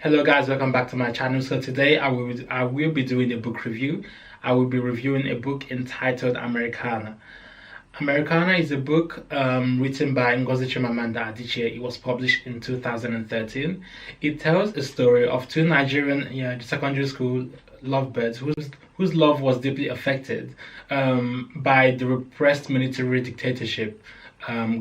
Hello guys, welcome back to my channel. So today I will be doing a book review. I will be reviewing a book entitled Americanah. Americanah is a book written by Ngozi Chimamanda Adichie. It was published in 2013. It tells a story of two Nigerian secondary school lovebirds whose love was deeply affected by the repressed military dictatorship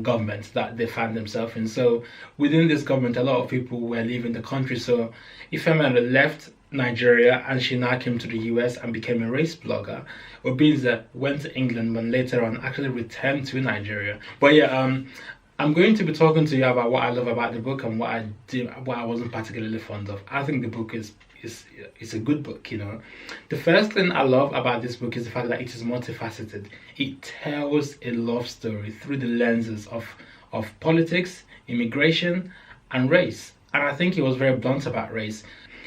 government that they found themselves in. So within this government, a lot of people were leaving the country. So Ifemelu left Nigeria and she now came to the US and became a race blogger. Obinze went to England but later on actually returned to Nigeria. But I'm going to be talking to you about what I love about the book and what I wasn't particularly fond of. I think the book is a good book, The first thing I love about this book is the fact that it is multifaceted. It tells a love story through the lenses of politics, immigration, and race. And I think he was very blunt about race.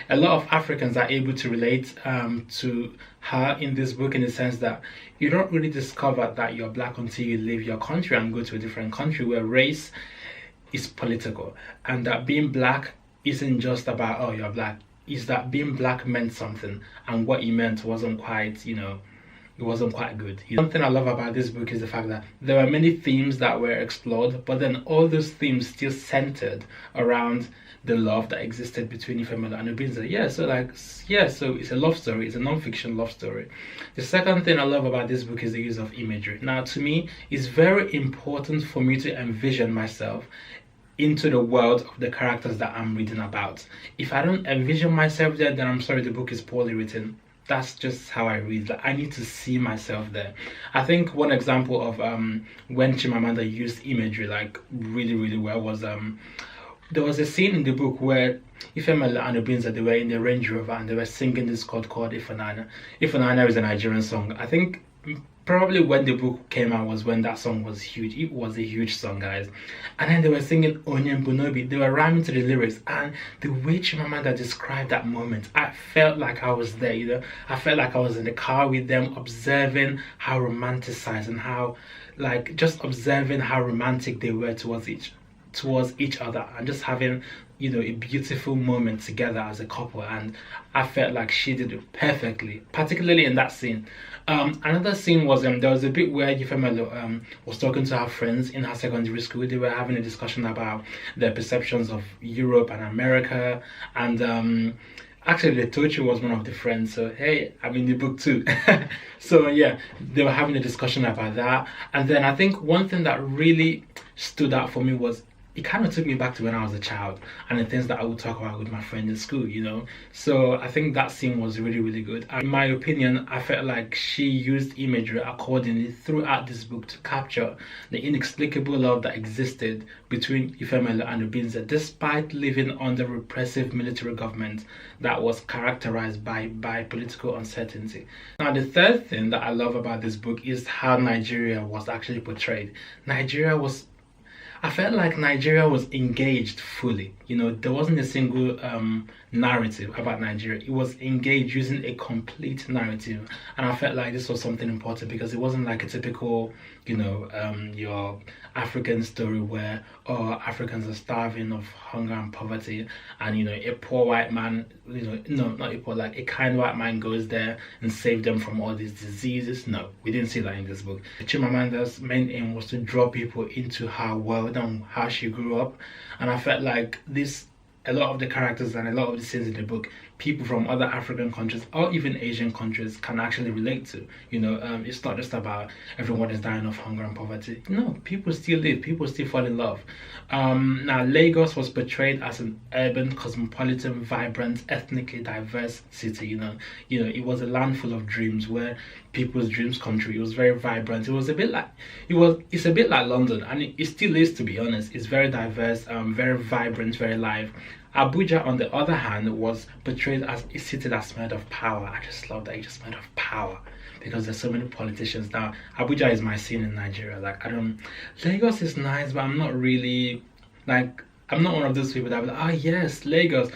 A lot of Africans are able to relate to her in this book, in the sense that you don't really discover that you're black until you leave your country and go to a different country where race is political, and that being black isn't just about, oh, you're black. Is that being black meant something, and what it meant wasn't quite, it wasn't quite good. Something I love about this book is the fact that there were many themes that were explored, but then all those themes still centered around the love that existed between Ifemelu and Obinze. So it's a love story. It's a non-fiction love story. The second thing I love about this book is the use of imagery. Now, to me, it's very important for me to envision myself into the world of the characters that I'm reading about. If I don't envision myself there, then I'm sorry, the book is poorly written. That's just how I read. Like, I need to see myself there. I think one example of when Chimamanda used imagery really, really well was there was a scene in the book where Ifemelu and Obinze, they were in the Range Rover and they were singing this chord called Ifunanya. Ifunanya is a Nigerian song. I think probably when the book came out was when that song was huge. It was a huge song, guys. And then they were singing Onye Mbunobi. They were rhyming to the lyrics, and the way Chimamanda described that moment, I felt like I was there, I felt like I was in the car with them, observing how romanticized and how, just observing how romantic they were towards each other, and just having a beautiful moment together as a couple. And I felt like she did it perfectly, particularly in that scene. Another scene was there was a bit where Ifemelu was talking to her friends in her secondary school. They were having a discussion about their perceptions of Europe and America, and actually the Tochi was one of the friends, so hey, I'm in the book too. So yeah, they were having a discussion about that. And then I think one thing that really stood out for me was it kind of took me back to when I was a child and the things that I would talk about with my friend in school, So I think that scene was really, really good. In my opinion, I felt like she used imagery accordingly throughout this book to capture the inexplicable love that existed between Ifemelu and Obinze, despite living under repressive military government that was characterized by political uncertainty. Now, the third thing that I love about this book is how Nigeria was actually portrayed. I felt like Nigeria was engaged fully. There wasn't a single narrative about Nigeria. It was engaged using a complete narrative. And I felt like this was something important because it wasn't like a typical, your African story where, Africans are starving of hunger and poverty, and, a poor white man, no, not a poor, like a kind white man goes there and saves them from all these diseases. No, we didn't see that in this book. Chimamanda's main aim was to draw people into her world and how she grew up. And I felt like a lot of the characters and a lot of the scenes in the book, people from other African countries or even Asian countries can actually relate to. It's not just about everyone is dying of hunger and poverty. No, people still live, people still fall in love. Now, Lagos was portrayed as an urban, cosmopolitan, vibrant, ethnically diverse city. It was a land full of dreams where people's dreams come true. It was very vibrant. It's a bit like London, and it still is, to be honest. It's very diverse, very vibrant, very live. Abuja, on the other hand, was portrayed as a city that's made of power. I just love that it's just made of power because there's so many politicians. Now, Abuja is my scene in Nigeria. Lagos is nice, but I'm not really, I'm not one of those people that will be like, oh yes, Lagos.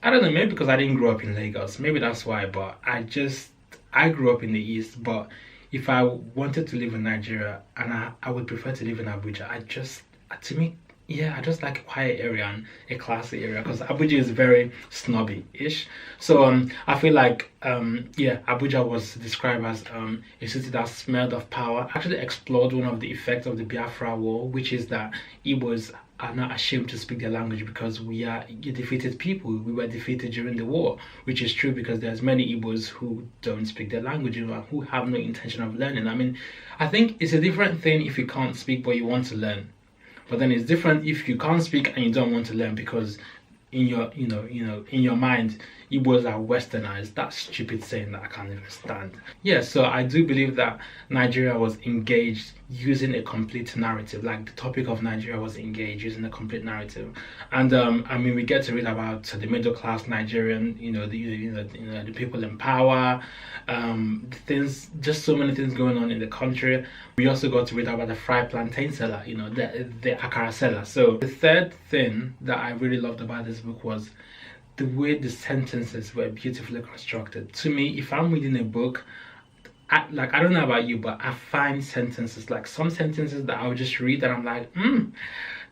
I don't know, maybe because I didn't grow up in Lagos. Maybe that's why, but I grew up in the East, but if I wanted to live in Nigeria, and I would prefer to live in Abuja, to me, yeah, I just like a quiet area and a classy area because Abuja is very snobby-ish. So I feel like yeah, Abuja was described as a city that smelled of power. Actually explored one of the effects of the Biafra War, which is that Igbos are not ashamed to speak their language because we are defeated people. We were defeated during the war, which is true because there's many Igbos who don't speak their language, and who have no intention of learning. I mean, I think it's a different thing if you can't speak but you want to learn. But then it's different if you can't speak and you don't want to learn because in your in your mind Igbos are westernized. That's stupid saying that I can't even stand. Yeah, so I do believe that Nigeria was engaged using a complete narrative. Like the topic of Nigeria was engaged using a complete narrative. And I mean, we get to read about the middle class Nigerian, the people in power, the things, just so many things going on in the country. We also got to read about the fried plantain seller, the akara seller. So the third thing that I really loved about this book was the way the sentences were beautifully constructed. To me, if I'm reading a book, I don't know about you, but I find sentences, like some sentences that I'll just read and I'm like,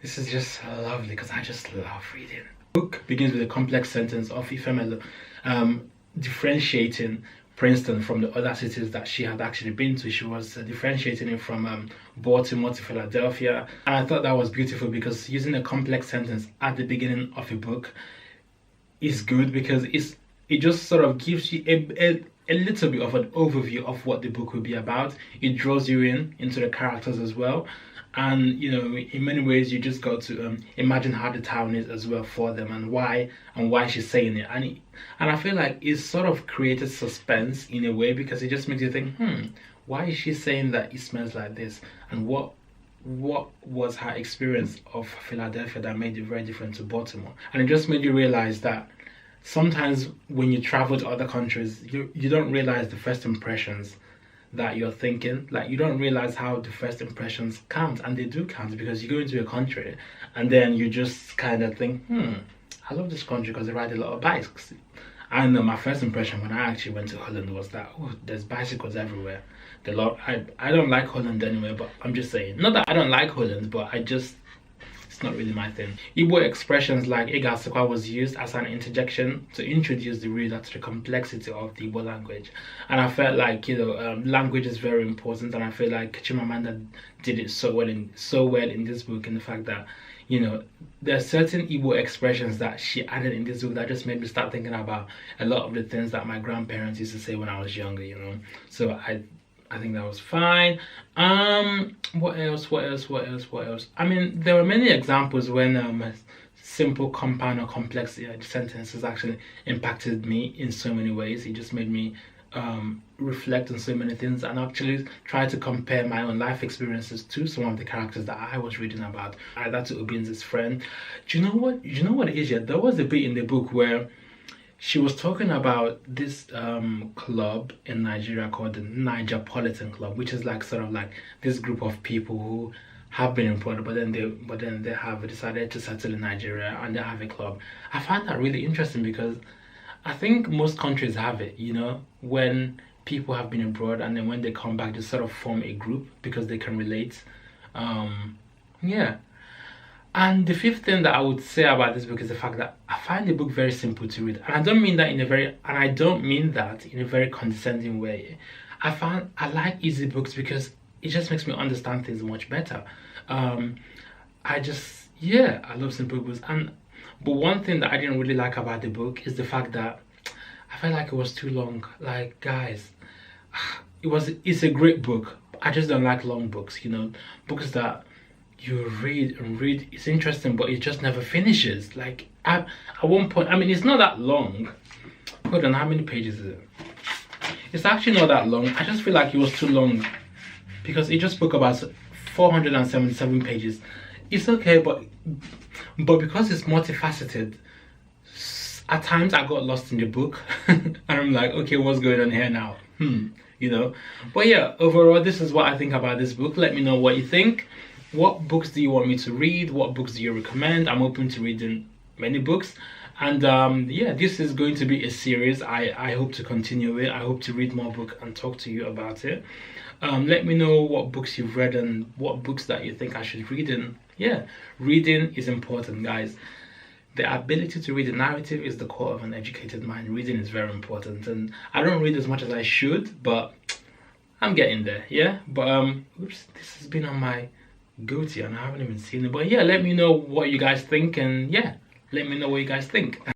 this is just lovely because I just love reading. The book begins with a complex sentence of Ifemelo differentiating Princeton from the other cities that she had actually been to. She was differentiating it from Baltimore to Philadelphia. And I thought that was beautiful because using a complex sentence at the beginning of a book is good because it just sort of gives you a little bit of an overview of what the book will be about. It draws you into the characters as well. And in many ways you just got to imagine how the town is as well for them and why she's saying it. And I feel like it sort of created suspense in a way because it just makes you think, why is she saying that it smells like this? And what was her experience of Philadelphia that made it very different to Baltimore? And it just made you realize that sometimes when you travel to other countries, you don't realize the first impressions that you're thinking. Like, you don't realize how the first impressions count, and they do count because you go into a country and then you just kind of think, I love this country because they ride a lot of bikes. And my first impression when I actually went to Holland was that, there's bicycles everywhere. I don't like Holland anyway, but I'm just saying, not that I don't like Holland, but it's not really my thing. Igbo expressions like Igasukwa was used as an interjection to introduce the reader to the complexity of the Igbo language. And I felt like, language is very important, and I feel like Chimamanda did it so well in this book, in the fact that, there are certain Igbo expressions that she added in this book that just made me start thinking about a lot of the things that my grandparents used to say when I was younger, So I think that was fine. What else? I mean, there were many examples when simple, compound, or complex sentences actually impacted me in so many ways. It just made me reflect on so many things and actually try to compare my own life experiences to some of the characters that I was reading about. Either to Obin's friend. Do you know what? It is? There was a bit in the book where she was talking about this club in Nigeria called the Nigerpolitan Club, which is like sort of like this group of people who have been employed, but then they have decided to settle in Nigeria and they have a club. I find that really interesting because I think most countries have it, when people have been abroad and then when they come back, they sort of form a group because they can relate. Yeah. And the fifth thing that I would say about this book is the fact that I find the book very simple to read. And I don't mean that in a very condescending way. I like easy books because it just makes me understand things much better. I love simple books. But one thing that I didn't really like about the book is the fact that I felt like it was too long. Like, guys, it's a great book. I just don't like long books, books that you read and read, it's interesting, but it just never finishes. Like, at one point, I mean, it's not that long. Hold on, how many pages is it? It's actually not that long. I just feel like it was too long because it just spoke about 477 pages. It's okay, but because it's multifaceted, at times I got lost in the book and I'm like, okay, what's going on here now? But yeah, overall, this is what I think about this book. Let me know what you think. What books do you want me to read? What books do you recommend? I'm open to reading many books. And yeah, this is going to be a series. I hope to continue it. I hope to read more books and talk to you about it. Let me know what books you've read and what books that you think I should read, and yeah, reading is important, guys. The ability to read a narrative is the core of an educated mind. Reading is very important, and I don't read as much as I should, but I'm getting there, yeah. But oops, this has been on my goatee and I haven't even seen it. But yeah, let me know what you guys think, and yeah, let me know what you guys think.